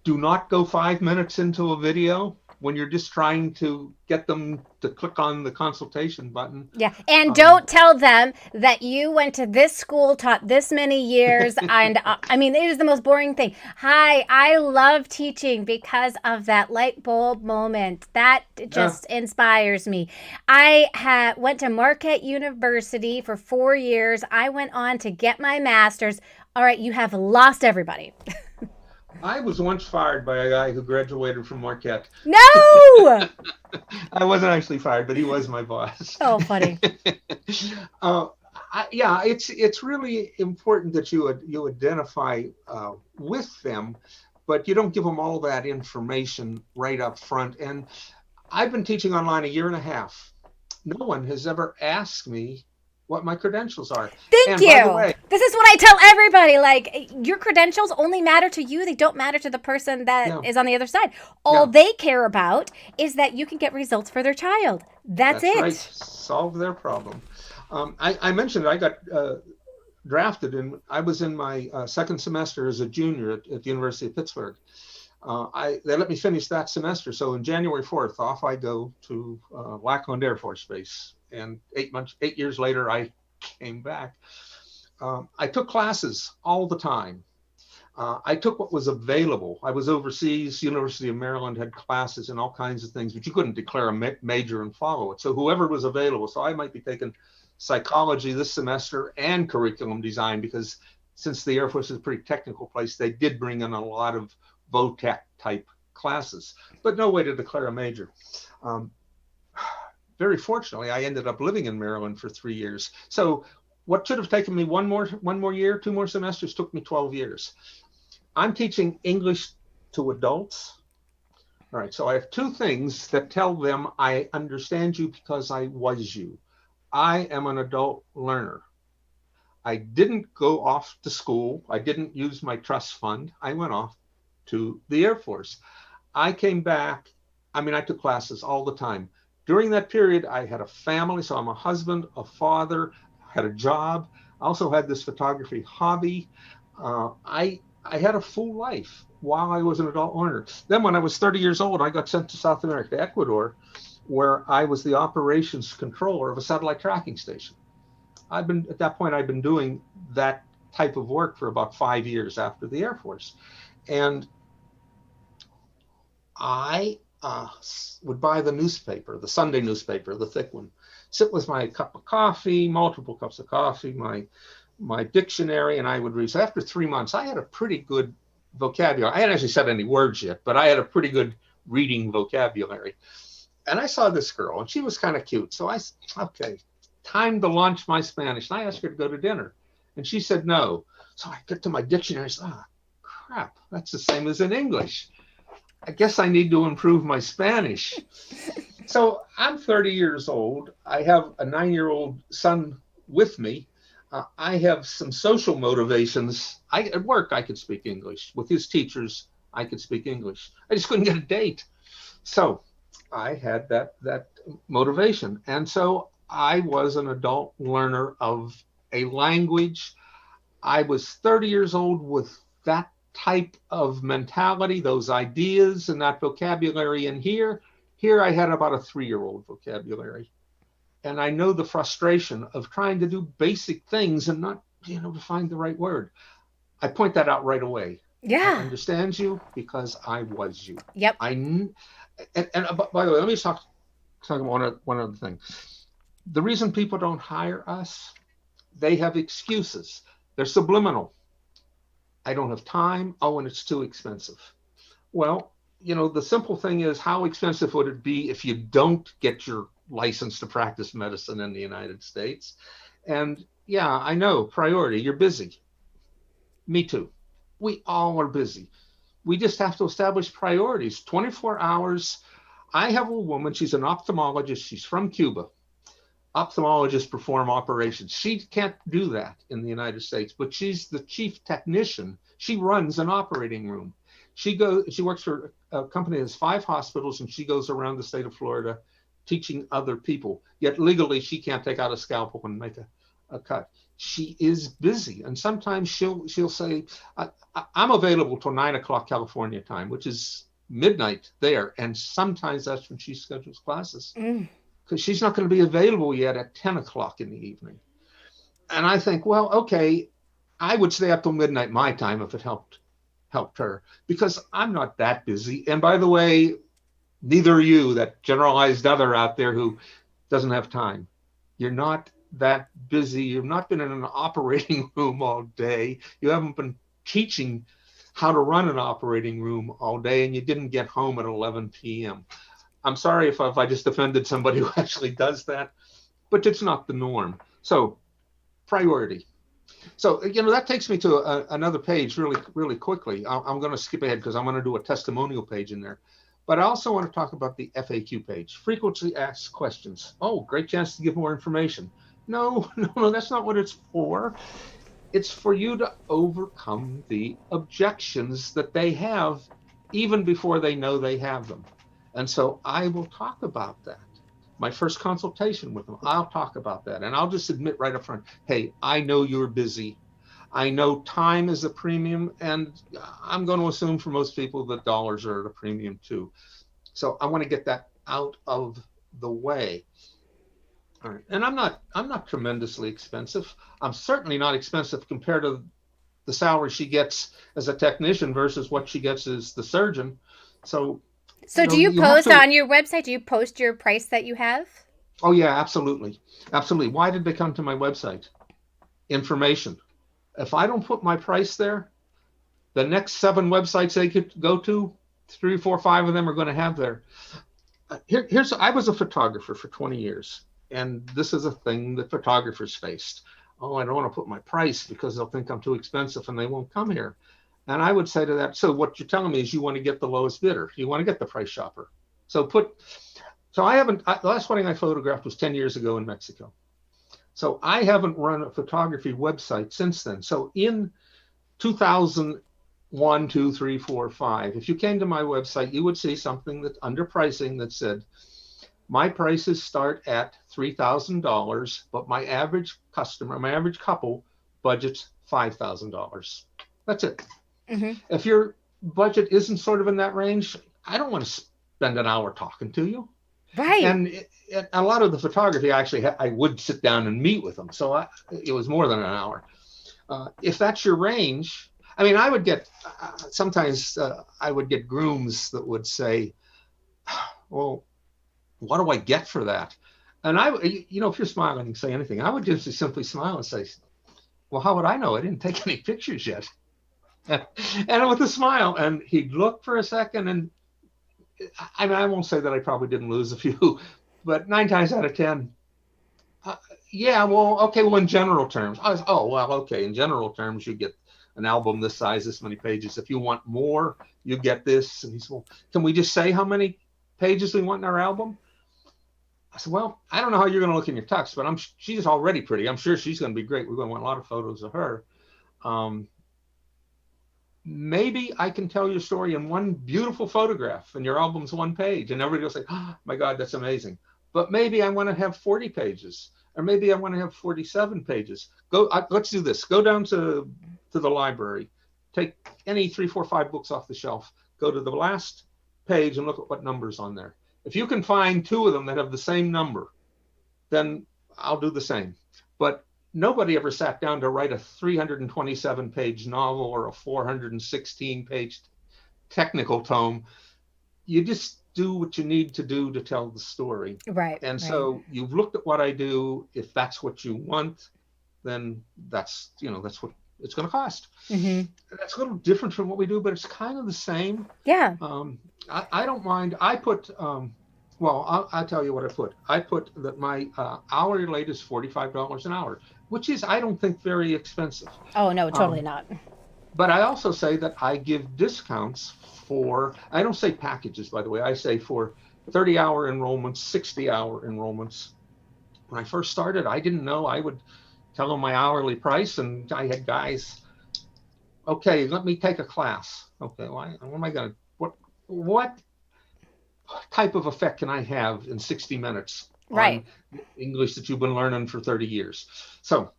Do not go 5 minutes into a video when you're just trying to get them to click on the consultation button. Yeah. And don't tell them that you went to this school, taught this many years. And I mean, it is the most boring thing. Hi, I love teaching because of that light bulb moment. That just inspires me. I went to Marquette University for 4 years. I went on to get my master's. All right, you have lost everybody. I was once fired by a guy who graduated from Marquette. No! I wasn't actually fired, but he was my boss. Oh, funny. Yeah, it's really important that you identify with them, but you don't give them all that information right up front. And I've been teaching online 1.5 years. No one has ever asked me what my credentials are. Thank you. By the way, this is what I tell everybody. Like, your credentials only matter to you. They don't matter to the person that is on the other side. All they care about is that you can get results for their child. That's it. Right. Solve their problem. I mentioned I got drafted, and I was in my second semester as a junior at the University of Pittsburgh. They let me finish that semester. So on January 4th, off I go to Lackland Air Force Base. And 8 years later, I came back. I took classes all the time. I took what was available. I was overseas. University of Maryland had classes and all kinds of things, but you couldn't declare a major and follow it. So whoever was available. So I might be taking psychology this semester and curriculum design, because since the Air Force is a pretty technical place, they did bring in a lot of VOTEC type classes, but no way to declare a major. Very fortunately, I ended up living in Maryland for 3 years. So what should have taken me one more year, 2 more semesters, took me 12 years. I'm teaching English to adults. All right, so I have 2 things that tell them I understand you because I was you. I am an adult learner. I didn't go off to school. I didn't use my trust fund. I went off to the Air Force. I came back. I mean, I took classes all the time. During that period, I had a family, so I'm a husband, a father, had a job. I also had this photography hobby. I had a full life while I was an adult learner. Then when I was 30 years old, I got sent to South America, Ecuador, where I was the operations controller of a satellite tracking station. At that point, I'd been doing that type of work for about 5 years after the Air Force. And I would buy the newspaper, the Sunday newspaper, the thick one, sit with my cup of coffee, multiple cups of coffee, my dictionary, and I would read. So after 3 months, I had a pretty good vocabulary. I hadn't actually said any words yet, but I had a pretty good reading vocabulary. And I saw this girl, and she was kind of cute. So I said, okay, time to launch my Spanish. And I asked her to go to dinner, and she said no. So I get to my dictionary, I said, crap, that's the same as in English. I guess I need to improve my Spanish. So I'm 30 years old. I have a 9-year-old son with me. I have some social motivations. At work, I could speak English. With his teachers, I could speak English. I just couldn't get a date. So I had that motivation. And so I was an adult learner of a language. I was 30 years old with that type of mentality, those ideas and that vocabulary in here. Here I had about a 3-year-old vocabulary. And I know the frustration of trying to do basic things and not being able to find the right word. I point that out right away. Yeah. I understand you because I was you. Yep. And by the way, let me talk about one other thing. The reason people don't hire us, they have excuses. They're subliminal. I don't have time. Oh, and it's too expensive. Well, the simple thing is, how expensive would it be if you don't get your license to practice medicine in the United States? And yeah, I know, priority, you're busy. Me too. We all are busy. We just have to establish priorities. 24 hours. I have a woman, she's an ophthalmologist, she's from Cuba. Ophthalmologists perform operations. She can't do that in the United States, but she's the chief technician. She runs an operating room. She works for a company that has 5 hospitals, and she goes around the state of Florida teaching other people. Yet legally, she can't take out a scalpel and make a cut. She is busy, and sometimes she'll say, I'm available till 9 o'clock California time, which is midnight there. And sometimes that's when she schedules classes, because she's not going to be available yet at 10 o'clock in the evening. And I think, well, okay, I would stay up till midnight my time if it helped her, because I'm not that busy. And by the way, neither are you, that generalized other out there who doesn't have time. You're not that busy. You've not been in an operating room all day. You haven't been teaching how to run an operating room all day, and you didn't get home at 11 p.m. I'm sorry if I just offended somebody who actually does that, but it's not the norm. So priority. So, that takes me to another page really, really quickly. I'm going to skip ahead because I'm going to do a testimonial page in there. But I also want to talk about the FAQ page, frequently asked questions. Oh, great chance to give more information. No, that's not what it's for. It's for you to overcome the objections that they have even before they know they have them. And so I will talk about that. My first consultation with them, I'll talk about that. And I'll just admit right up front, hey, I know you're busy. I know time is a premium, and I'm going to assume for most people that dollars are at a premium too. So I want to get that out of the way. All right. And I'm not tremendously expensive. I'm certainly not expensive compared to the salary she gets as a technician versus what she gets as the surgeon. So do you post on your website? Do you post your price that you have? Oh yeah, absolutely. Absolutely. Why did they come to my website? Information. If I don't put my price there, the next 7 websites they could go to, 3, 4, 5 of them are going to have their. I was a photographer for 20 years, and this is a thing that photographers faced. Oh, I don't want to put my price because they'll think I'm too expensive and they won't come here. And I would say to that, so what you're telling me is you want to get the lowest bidder. You want to get the price shopper. So the last wedding I photographed was 10 years ago in Mexico. So I haven't run a photography website since then. So in 2001, 2, 3, 4, 5, if you came to my website, you would see something that under pricing that said, my prices start at $3,000, but my average couple budgets $5,000. That's it. Mm-hmm. If your budget isn't sort of in that range, I don't want to spend an hour talking to you. Right. And a lot of the photography, I would sit down and meet with them. So it was more than an hour. If that's your range, I would get, sometimes I would get grooms that would say, well, what do I get for that? And if you're smiling and say anything, I would just simply smile and say, well, how would I know? I didn't take any pictures yet. And with a smile, and he'd look for a second, and I won't say that I probably didn't lose a few, but 9 times out of 10, yeah, well, okay, well, in general terms, in general terms, you get an album this size, this many pages. If you want more, you get this. And he said, well, can we just say how many pages we want in our album? I said, well, I don't know how you're going to look in your tux, but she's already pretty. I'm sure she's going to be great. We're going to want a lot of photos of her. Maybe I can tell your story in one beautiful photograph, and your album's 1 page, and everybody will say, oh my God, that's amazing. But maybe I want to have 40 pages, or maybe I want to have 47 pages. Let's do this. Go down to the library, take any 3, 4, 5 books off the shelf, go to the last page and look at what number's on there. If you can find 2 of them that have the same number, then I'll do the same. But nobody ever sat down to write a 327-page novel or a 416-page technical tome. You just do what you need to do to tell the story. Right. And so you've looked at what I do. If that's what you want, then that's what it's going to cost. Mm-hmm. That's a little different from what we do, but it's kind of the same. Yeah. I don't mind. I put, I'll tell you what I put. I put that my hourly rate is $45 an hour, which is, I don't think, very expensive. Oh, no, totally not. But I also say that I give discounts for, I don't say packages, by the way. I say for 30-hour enrollments, 60-hour enrollments. When I first started, I didn't know. I would tell them my hourly price, and I had guys, okay, let me take a class. Okay, what am I going to, what type of effect can I have in 60 minutes Right. on English that you've been learning for 30 years? So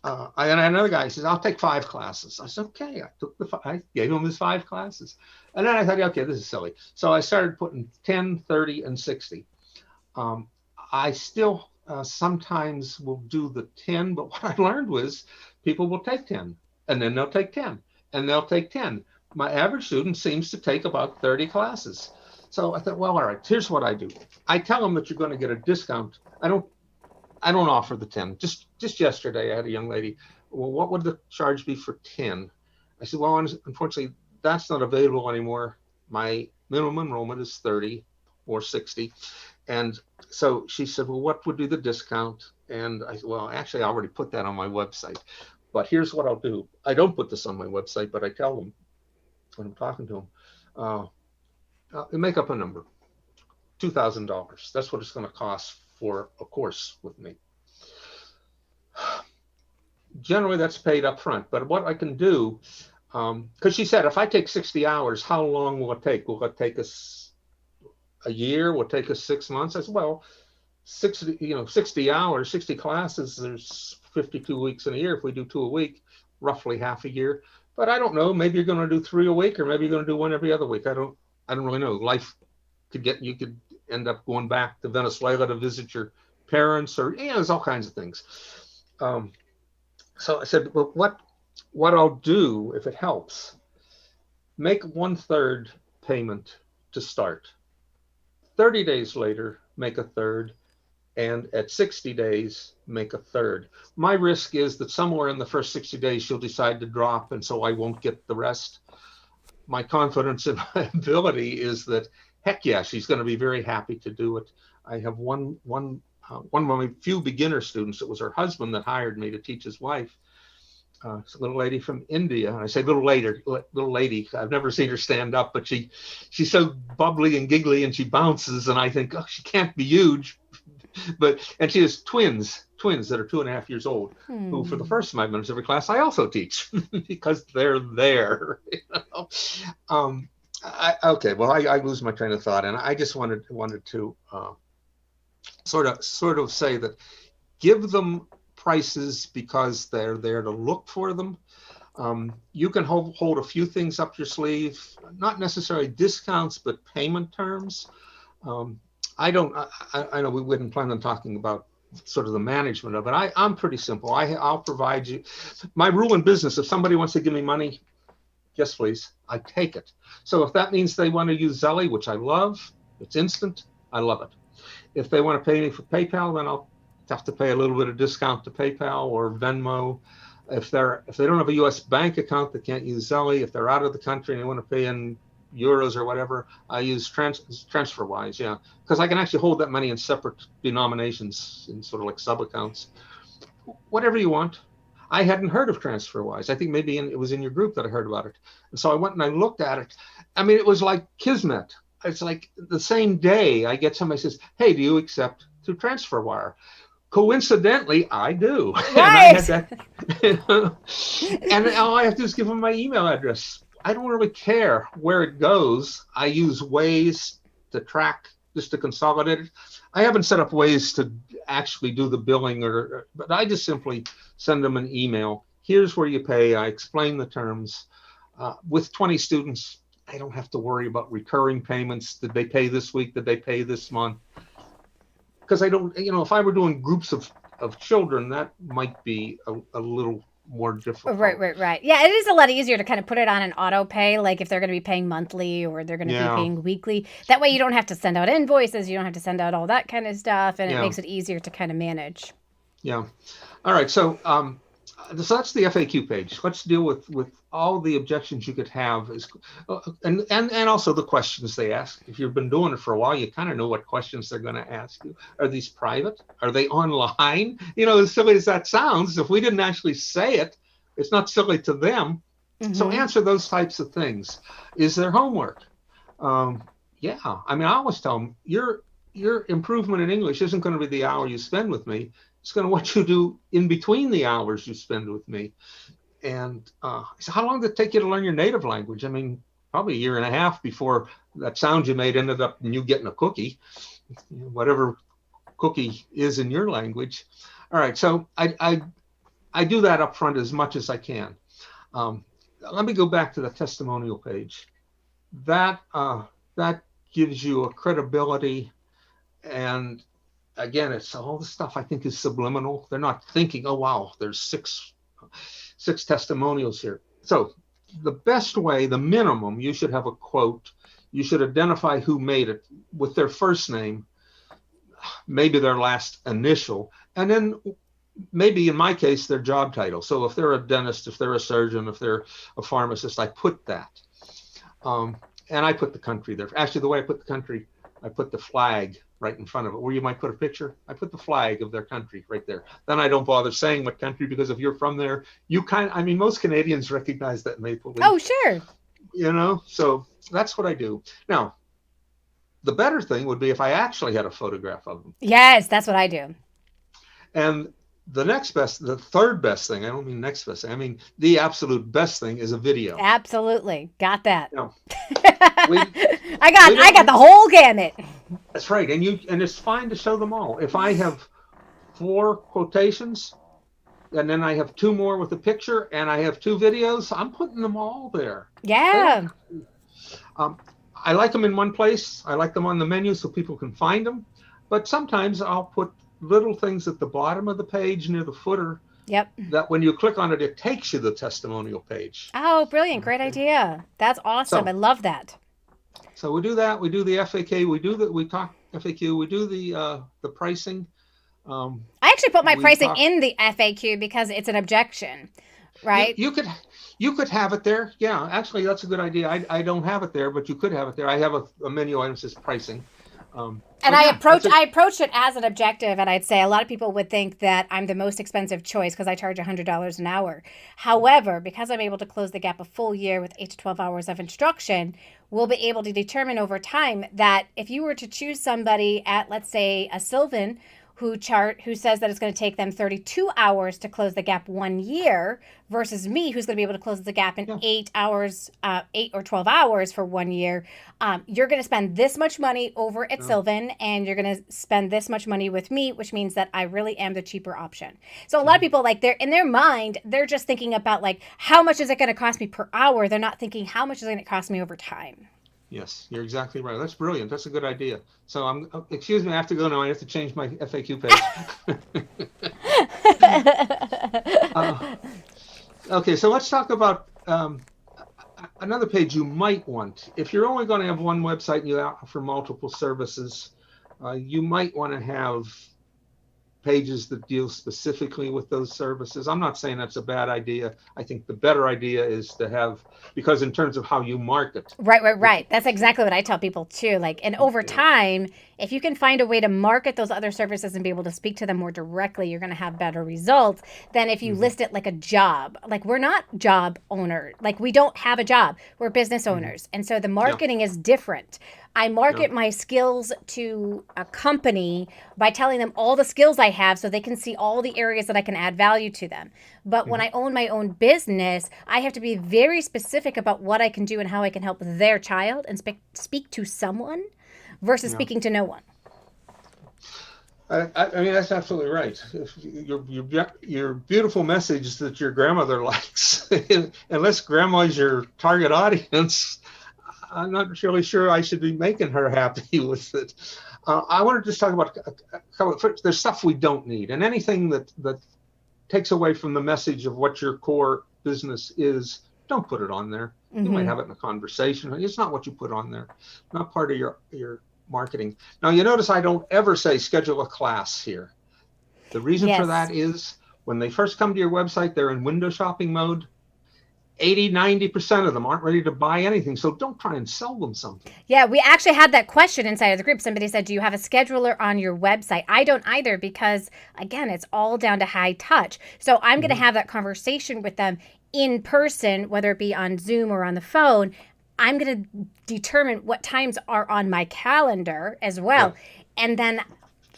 and another guy says, I'll take 5 classes. I said, okay. I gave him his 5 classes. And then I thought, okay, this is silly. So I started putting 10, 30, and 60. I still sometimes will do the 10, but what I learned was people will take 10, and then they'll take 10, and they'll take 10. My average student seems to take about 30 classes. So I thought, well, all right, here's what I do. I tell them that you're going to get a discount. I don't offer the 10. Just yesterday, I had a young lady, well, what would the charge be for 10? I said, well, unfortunately, that's not available anymore. My minimum enrollment is 30 or 60. And so she said, well, what would be the discount? And I said, well, actually, I already put that on my website. But here's what I'll do. I don't put this on my website, but I tell them when I'm talking to them, make up a number, $2,000. That's what it's going to cost for a course with me. Generally, that's paid up front. But what I can do, because she said, if I take 60 hours, how long will it take? Will it take us a year? Will it take us 6 months? I said, well, 60 hours, 60 classes, there's 52 weeks in a year. If we do 2 a week, roughly half a year. But I don't know, maybe you're going to do 3 a week, or maybe you're going to do 1 every other week. I don't really know. Life you could end up going back to Venezuela to visit your parents, or there's all kinds of things. So I said, well, what I'll do, if it helps, make 1/3 payment to start. 30 days later, make a third, and at 60 days, make a third. My risk is that somewhere in the first 60 days, she'll decide to drop, and so I won't get the rest. My confidence in my ability is that, heck yeah, she's going to be very happy to do it. I have one of my few beginner students. It was her husband that hired me to teach his wife. It's a little lady from India. And I say little lady. I've never seen her stand up, but she's so bubbly and giggly, and she bounces. And I think, oh, she can't be huge. And she has twins that are 2.5 years old, who for the first 5 minutes of every class I also teach because they're there. Okay, well, I lose my train of thought, and I just wanted to sort of say that give them prices because they're there to look for them. You can hold a few things up your sleeve, not necessarily discounts, but payment terms. I know we wouldn't plan on talking about sort of the management of it. I'm pretty simple. I'll provide you. My rule in business, if somebody wants to give me money, yes, please, I take it. So if that means they want to use Zelly, which I love, it's instant, I love it. If they want to pay me for PayPal, then I'll have to pay a little bit of discount to PayPal or Venmo. If they don't have a U.S. bank account, they can't use Zelly. If they're out of the country and they want to pay in euros or whatever, I use TransferWise, yeah, because I can actually hold that money in separate denominations in sort of like sub accounts. Whatever you want. I hadn't heard of TransferWise. I think maybe it was in your group that I heard about it. And so I went and I looked at it. I mean, it was like kismet. It's like the same day I get somebody says, hey, do you accept through TransferWire? Coincidentally, I do. Right. And I had that. And all I have to do is give them my email address. I don't really care where it goes. I use Waze to track, just to consolidate it. I haven't set up ways to actually do the billing, but I just simply send them an email. Here's where you pay. I explain the terms. With 20 students, I don't have to worry about recurring payments. Did they pay this week? Did they pay this month? Because I don't, if I were doing groups of children, that might be a little more difficult. Right. Yeah, it is a lot easier to kind of put it on an auto pay, like if they're going to be paying monthly or they're going to be paying weekly. That way you don't have to send out invoices, you don't have to send out all that kind of stuff, and it makes it easier to kind of manage. Yeah. All right. So that's the FAQ page. Let's deal with all the objections you could have, and also the questions they ask. If you've been doing it for a while, you kind of know what questions they're going to ask you. Are these private? Are they online? As silly as that sounds, if we didn't actually say it, it's not silly to them. Mm-hmm. So answer those types of things. Is there homework? Yeah, I mean, I always tell them your improvement in English isn't going to be the hour you spend with me. It's going to what you do in between the hours you spend with me. And so how long did it take you to learn your native language? I mean, probably a year and a half before that sound you made ended up in you getting a cookie, whatever cookie is in your language. All right, so I do that up front as much as I can. Let me go back to the testimonial page. That gives you a credibility, and again, it's all the stuff I think is subliminal. They're not thinking, oh wow, there's six testimonials here. So the best way, the minimum, you should have a quote. You should identify who made it with their first name, maybe their last initial, and then maybe in my case, their job title. So if they're a dentist, if they're a surgeon, if they're a pharmacist, I put that. And I put the country there. Actually, the way I put the country, I put the flag right in front of it. Where you might put a picture, I put the flag of their country right there. Then I don't bother saying what country, because if you're from there, I mean, most Canadians recognize that maple leaf. Oh, sure. So that's what I do. Now, the better thing would be if I actually had a photograph of them. Yes, that's what I do. And the third best thing, I don't mean next best thing, I mean the absolute best thing is a video. Absolutely. Got that. I got the whole gamut. That's right. And it's fine to show them all. If I have 4 quotations and then I have 2 more with a picture and I have 2 videos, I'm putting them all there. Yeah. I like them in one place. I like them on the menu so people can find them. But sometimes I'll put little things at the bottom of the page near the footer. Yep. That when you click on it, it takes you to the testimonial page. Oh, brilliant. Great idea. That's awesome. I love that. So we do that. We do the FAQ. We talk FAQ. We do the pricing. I actually put my pricing in the FAQ because it's an objection, right? You could have it there. Yeah, actually, that's a good idea. I don't have it there, but you could have it there. I have a menu item that says pricing. And I approached it as an objective, and I'd say a lot of people would think that I'm the most expensive choice because I charge $100 an hour. However, because I'm able to close the gap a full year with 8 to 12 hours of instruction, we'll be able to determine over time that if you were to choose somebody at, let's say, a Sylvan who says that it's going to take them 32 hours to close the gap 1 year versus me, who's going to be able to close the gap in 8 or 12 hours for 1 year, you're going to spend this much money over at Sylvan, and you're going to spend this much money with me, which means that I really am the cheaper option. So a lot of people, like, they're in their mind, they're just thinking about, like, how much is it going to cost me per hour? They're not thinking how much is it going to cost me over time. Yes, you're exactly right. That's brilliant. That's a good idea. So excuse me, I have to go now. I have to change my FAQ page. Okay, so let's talk about another page you might want. If you're only going to have one website and you offer multiple services, you might want to have pages that deal specifically with those services. I'm not saying that's a bad idea. I think the better idea is to have, because in terms of how you market. Right. That's exactly what I tell people too. Like, and over time, if you can find a way to market those other services and be able to speak to them more directly, you're going to have better results than if you list it like a job. Like, we're not job owners. Like, we don't have a job. We're business owners. And so the marketing is different. I market my skills to a company by telling them all the skills I have so they can see all the areas that I can add value to them. But when I own my own business, I have to be very specific about what I can do and how I can help their child and speak to someone versus speaking to no one. I mean, that's absolutely right. Your beautiful message that your grandmother likes, unless grandma is your target audience, I'm not really sure I should be making her happy with it. I want to just talk about there's stuff we don't need, and anything that takes away from the message of what your core business is, don't put it on there. You might have it in a conversation. It's not what you put on there. Not part of your marketing. Now, you notice I don't ever say schedule a class here. The reason for that is when they first come to your website, they're in window shopping mode. 80-90% of them aren't ready to buy anything, so don't try and sell them something. Yeah, we actually had that question inside of the group. Somebody said, do you have a scheduler on your website? I don't either, because again, it's all down to high touch. So I'm going to have that conversation with them in person, whether it be on Zoom or on the phone, I'm going to determine what times are on my calendar as well. Yeah. And then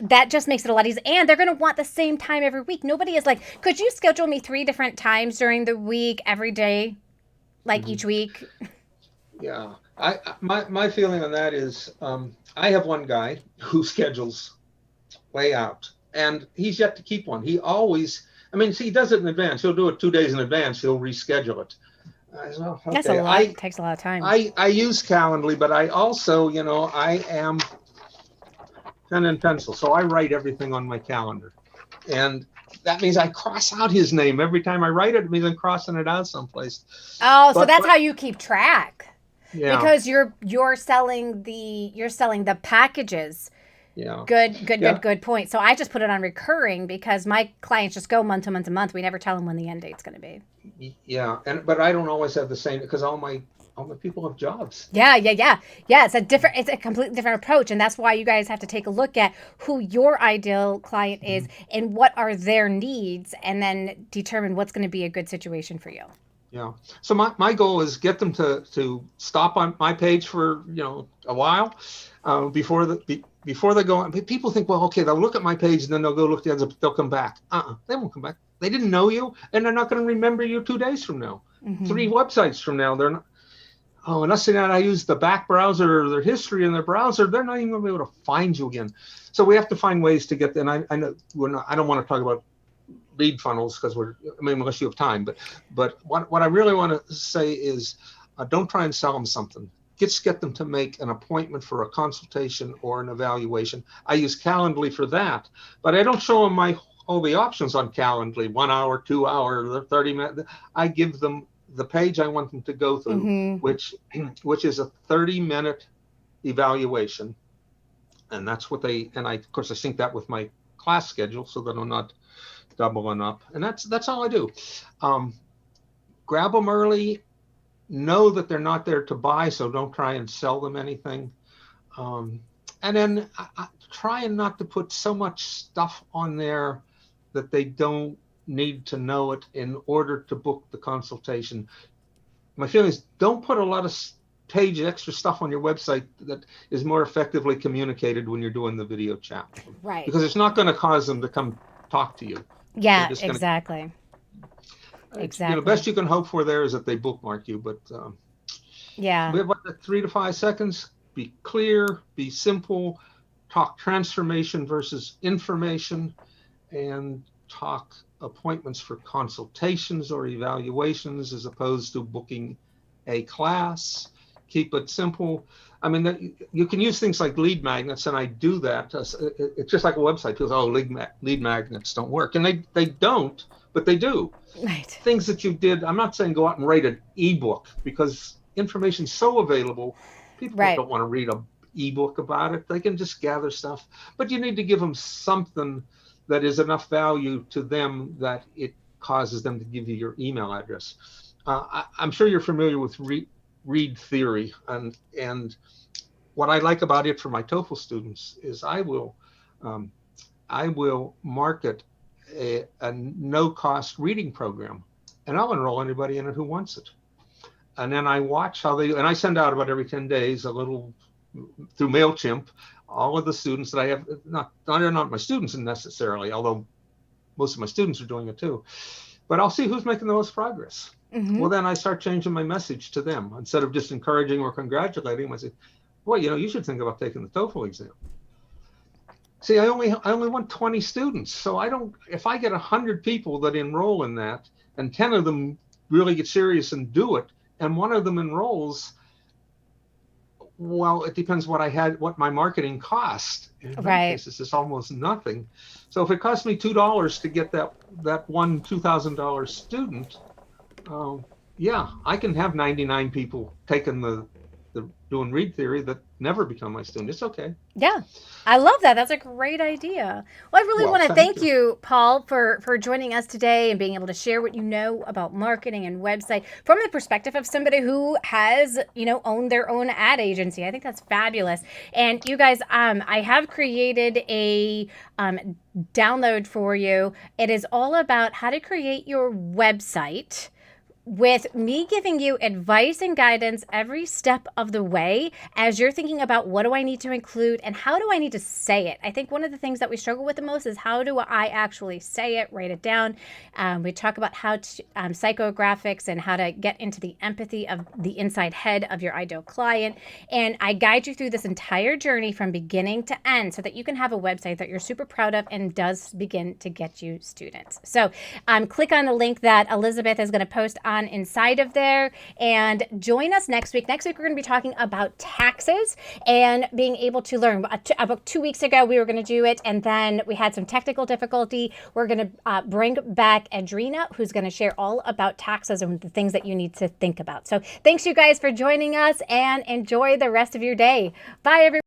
that just makes it a lot easier. And they're going to want the same time every week. Nobody is like, could you schedule me 3 different times during the week, every day, like each week? Yeah. My feeling on that is I have one guy who schedules way out, and he's yet to keep one. He always, I mean, see, he does it in advance. He'll do it 2 days in advance. He'll reschedule it. So, okay. That's a lot. It takes a lot of time. I use Calendly, but I also, I am pen and pencil, so I write everything on my calendar, and that means I cross out his name every time I write it. It means I'm crossing it out someplace. Oh, so that's how you keep track. Yeah. Because you're selling the packages. Yeah. Good point. So I just put it on recurring because my clients just go month to month to month. We never tell them when the end date's going to be. Yeah, but I don't always have the same, because all my people have jobs. Yeah. It's a completely different approach, and that's why you guys have to take a look at who your ideal client is and what are their needs, and then determine what's going to be a good situation for you. Yeah. So my goal is get them to stop on my page for a while before they go. People think, well, okay, they'll look at my page and then they'll go look at the others. They'll come back. They won't come back. They didn't know you, and they're not going to remember you 2 days from now, 3 websites from now. They're not. Oh, unless I use the back browser or their history in their browser, they're not even going to be able to find you again. So we have to find ways to get. And I know I don't want to talk about lead funnels because unless you have time, but what I really want to say is don't try and sell them something. Just get them to make an appointment for a consultation or an evaluation. I use Calendly for that, but I don't show them all the options on Calendly, 1 hour, 2 hour, 30 minutes. I give them the page I want them to go through, which is a 30-minute evaluation. And that's what and I sync that with my class schedule so that I'm not doubling up. And that's all I do. Grab them early, know that they're not there to buy, so don't try and sell them anything. And then try and not to put so much stuff on there that they don't need to know it in order to book the consultation. My feeling is don't put a lot of extra stuff on your website that is more effectively communicated when you're doing the video chat. Right. Because it's not going to cause them to come talk to you. Yeah, exactly. The best you can hope for there is that they bookmark you, but yeah. But 3 to 5 seconds, be clear, be simple, talk transformation versus information, and talk appointments for consultations or evaluations as opposed to booking a class. Keep it simple. I mean, you can use things like lead magnets, and I do that. It's just like a website. People say, lead magnets don't work. And they don't, but they do. Right. Things that you did, I'm not saying go out and write an ebook, because information's so available. People don't want to read an ebook about it. They can just gather stuff. But you need to give them something that is enough value to them that it causes them to give you your email address. I'm sure you're familiar with read theory, and what I like about it for my TOEFL students is I will market a no-cost reading program, and I'll enroll anybody in it who wants it. And then I watch and I send out about every 10 days a little through MailChimp, all of the students that I have, they're not my students necessarily, although most of my students are doing it too, but I'll see who's making the most progress. Well, then I start changing my message to them. Instead of just encouraging or congratulating them, I say, boy, you should think about taking the TOEFL exam. See, I only want 20 students. So if I get 100 people that enroll in that, and 10 of them really get serious and do it, and 1 of them enrolls, well, it depends what my marketing cost. In many cases, it's almost nothing. So if it costs me $2 to get that one $2,000 student, I can have 99 people taking the doing read theory that never become my student. It's okay. Yeah, I love that. That's a great idea. Well, I really want to thank you, Paul, for joining us today and being able to share what you know about marketing and website from the perspective of somebody who has, owned their own ad agency. I think that's fabulous. And you guys, I have created a download for you. It is all about how to create your website with me giving you advice and guidance every step of the way as you're thinking about what do I need to include and how do I need to say it. I think one of the things that we struggle with the most is how do I actually say it, write it down. We talk about how to psychographics and how to get into the empathy of the inside head of your ideal client. And I guide you through this entire journey from beginning to end so that you can have a website that you're super proud of and does begin to get you students. So click on the link that Elizabeth is going to post on inside of there and join us next week. Next week, we're going to be talking about taxes and being able to learn. About 2 weeks ago, we were going to do it, and then we had some technical difficulty. We're going to bring back Adrina, who's going to share all about taxes and the things that you need to think about. So thanks, you guys, for joining us, and enjoy the rest of your day. Bye, everyone.